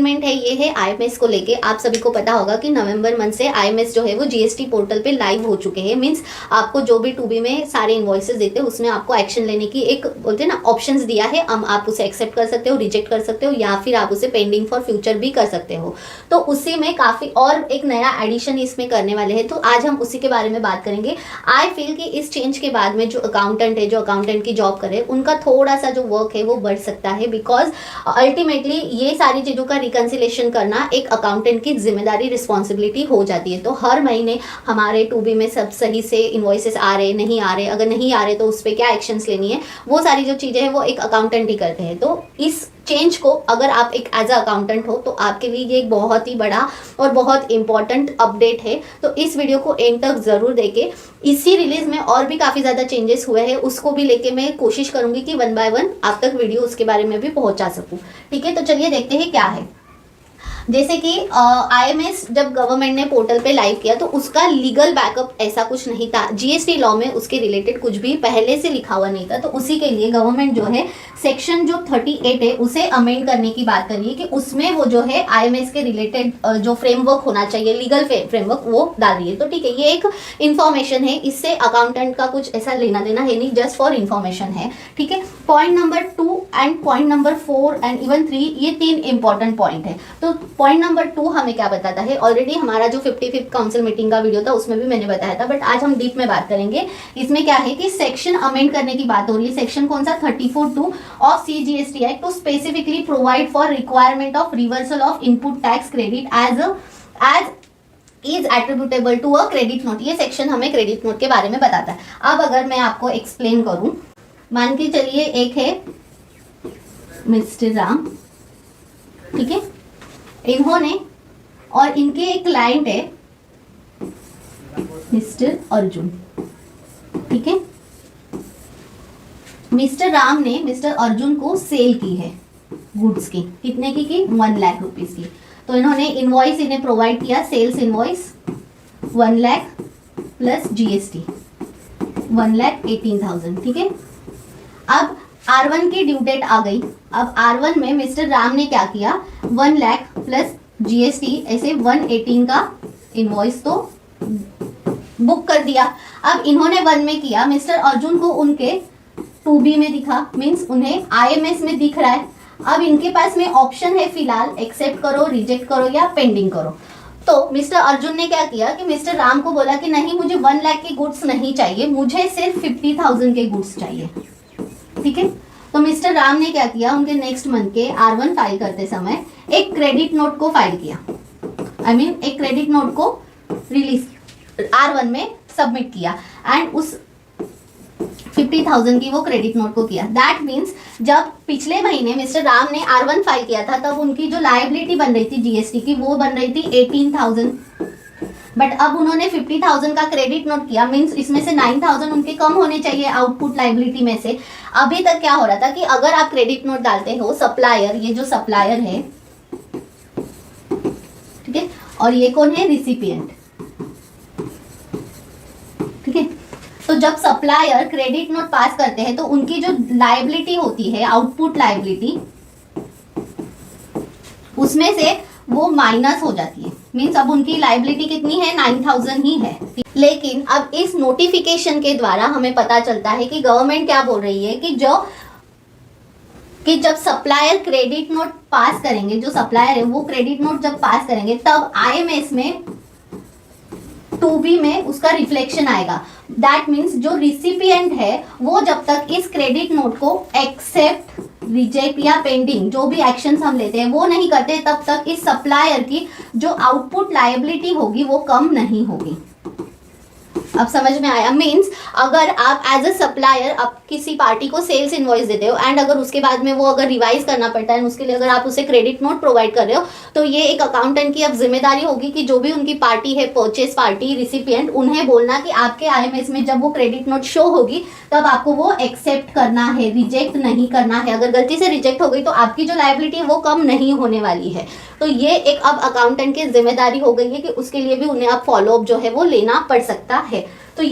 Development है ये है आईएमएस को लेके। आप सभी को पता होगा कि नवंबर मंथ से आईएमएस जो है वो जीएसटी पोर्टल पे लाइव हो चुके हैं। मींस आपको जो भी टूबी में सारे इन्वॉइसेस देते हैं उसमें आपको एक्शन लेने की एक बोलते हैं ना ऑप्शंस दिया है। आप उसे एक्सेप्ट कर सकते हो, रिजेक्ट कर सकते हो या फिर आप उसे पेंडिंग फॉर फ्यूचर भी कर सकते हो। तो उसी में काफ़ी और एक नया एडिशन इसमें करने वाले हैं, तो आज हम उसी के बारे में बात करेंगे। आई फील कि इस चेंज के बाद में जो अकाउंटेंट है, जो अकाउंटेंट की जॉब करे, उनका थोड़ा सा जो वर्क है वो बढ़ सकता है, बिकॉज अल्टीमेटली ये सारी चीज़ों का रिकन्सिलेशन करना एक अकाउंटेंट की जिम्मेदारी, रिस्पॉन्सिबिलिटी हो जाती है। तो हर महीने हमारे टूबी में सब सही से इन्वॉइसेस आ रहे, नहीं आ रहे, अगर नहीं आ रहे तो उस पर क्या एक्शंस लेनी है, वो सारी जो चीज़ें हैं वो एक अकाउंटेंट ही करते हैं। तो इस चेंज को अगर आप एक एज अ अकाउंटेंट हो तो आपके लिए ये एक बहुत ही बड़ा और बहुत इंपॉर्टेंट अपडेट है। तो इस वीडियो को एंड तक जरूर देखें। इसी रिलीज में और भी काफ़ी ज़्यादा चेंजेस हुए हैं, उसको भी लेके मैं कोशिश करूंगी कि 1 बाय 1 आप तक वीडियो उसके बारे में भी पहुंचा सकूं। ठीक है, तो चलिए देखते हैं क्या है। जैसे कि आईएमएस जब गवर्नमेंट ने पोर्टल पे लाइव किया तो उसका लीगल बैकअप ऐसा कुछ नहीं था। जीएसटी लॉ में उसके रिलेटेड कुछ भी पहले से लिखा हुआ नहीं था। तो उसी के लिए गवर्नमेंट जो है सेक्शन जो 38 है उसे अमेंड करने की बात कर रही है कि उसमें वो जो है आईएमएस के रिलेटेड जो फ्रेमवर्क होना चाहिए, लीगल फ्रेमवर्क, वो डाल रही है। तो ठीक है, ये एक इन्फॉर्मेशन है, इससे अकाउंटेंट का कुछ ऐसा लेना देना है नहीं, जस्ट फॉर इन्फॉर्मेशन है। ठीक है, point number 2 and point number 4 and even 3, ये 3 इंपॉर्टेंट पॉइंट है। तो पॉइंट नंबर 2 हमें क्या बताता है, ऑलरेडी हमारा जो 55th काउंसिल मीटिंग का वीडियो था उसमें भी मैंने बताया था, बट आज हम डीप में बात करेंगे। इसमें क्या है कि सेक्शन अमेंड करने की बात हो रही है। सेक्शन कौन सा, 34(2) of CGST act to specifically provide for requirement of reversal of input tax credit as is attributable to a credit note. ये सेक्शन हमें क्रेडिट नोट के बारे में बताता है। अब अगर मैं आपको एक्सप्लेन करूं, मान के चलिए एक है मिस्टर राम, ठीक है, इन्होंने और इनके एक क्लाइंट है मिस्टर अर्जुन। ठीक है, मिस्टर राम ने मिस्टर अर्जुन को सेल की है गुड्स की, कितने की 1 लाख रुपीस की। तो इन्होंने इनवॉइस इन्हें प्रोवाइड किया, sales invoice 1 lakh plus GST 1,18,000। ठीक है, अब R1 की ड्यू डेट आ गई। अब R1 में मिस्टर राम ने क्या किया, 1 लाख प्लस जीएसटी ऐसे 118 का इनवॉइस तो बुक कर दिया। अब इन्होंने 1 में किया, मिस्टर अर्जुन को उनके 2B में दिखा, मींस उन्हें आईएमएस में दिख रहा है। अब इनके पास में ऑप्शन है फिलहाल एक्सेप्ट करो, रिजेक्ट करो या पेंडिंग करो। तो मिस्टर अर्जुन ने क्या किया कि मिस्टर राम को बोला कि नहीं, मुझे 1 लाख के गुड्स नहीं चाहिए, मुझे सिर्फ 50,000 के गुड्स चाहिए। ठीक है, तो मिस्टर राम ने क्या किया, उनके नेक्स्ट मंथ के R1 फाइल करते समय एक क्रेडिट नोट को फाइल किया, एक क्रेडिट नोट को रिलीज R1 में सबमिट किया एंड उस 50,000 की वो क्रेडिट नोट को किया। दैट मीन्स जब पिछले महीने मिस्टर राम ने R1 फाइल किया था तब उनकी जो लायबिलिटी बन रही थी जीएसटी की वो बन रही थी 18,000, बट अब उन्होंने 50,000 का क्रेडिट नोट किया, मींस इसमें से 9,000 उनके कम होने चाहिए आउटपुट लायबिलिटी में से। अभी तक क्या हो रहा था कि अगर आप क्रेडिट नोट डालते हो, सप्लायर, ये जो सप्लायर है, ठीक है, और ये कौन है, रिसिपिएंट। ठीक है, तो जब सप्लायर क्रेडिट नोट पास करते हैं तो उनकी जो लायबिलिटी होती है, आउटपुट लायबिलिटी, उसमें से वो माइनस हो जाती है। मीन्स अब उनकी लायबिलिटी कितनी है, 9,000 ही है। लेकिन अब इस नोटिफिकेशन के द्वारा हमें पता चलता है कि गवर्नमेंट क्या बोल रही है कि जब सप्लायर क्रेडिट नोट पास करेंगे, जो सप्लायर है वो क्रेडिट नोट जब पास करेंगे तब आईएमएस में 2B में उसका रिफ्लेक्शन आएगा। दैट मीन्स जो रिसिपिएंट है वो जब तक इस क्रेडिट नोट को एक्सेप्ट, रिजेक्ट या पेंडिंग जो भी एक्शंस हम लेते हैं वो नहीं करते, तब तक इस सप्लायर की जो आउटपुट लायबिलिटी होगी वो कम नहीं होगी। अब समझ में आया। मींस अगर आप एज अ सप्लायर आप किसी पार्टी को सेल्स इनवॉइस देते हो एंड अगर उसके बाद में वो अगर रिवाइज करना पड़ता है, उसके लिए अगर आप उसे क्रेडिट नोट प्रोवाइड कर रहे हो, तो ये एक अकाउंटेंट की अब जिम्मेदारी होगी कि जो भी उनकी पार्टी है, परचेस पार्टी, रिसिपिएंट, उन्हें बोलना कि आपके आईएमएस में जब वो क्रेडिट नोट शो होगी तब आपको वो एक्सेप्ट करना है, रिजेक्ट नहीं करना है। अगर गलती से रिजेक्ट हो गई तो आपकी जो लायबिलिटी है वो कम नहीं होने वाली है। तो ये एक अब अकाउंटेंट की जिम्मेदारी हो गई है कि उसके लिए भी उन्हें अब फॉलोअप जो है वो लेना पड़ सकता है।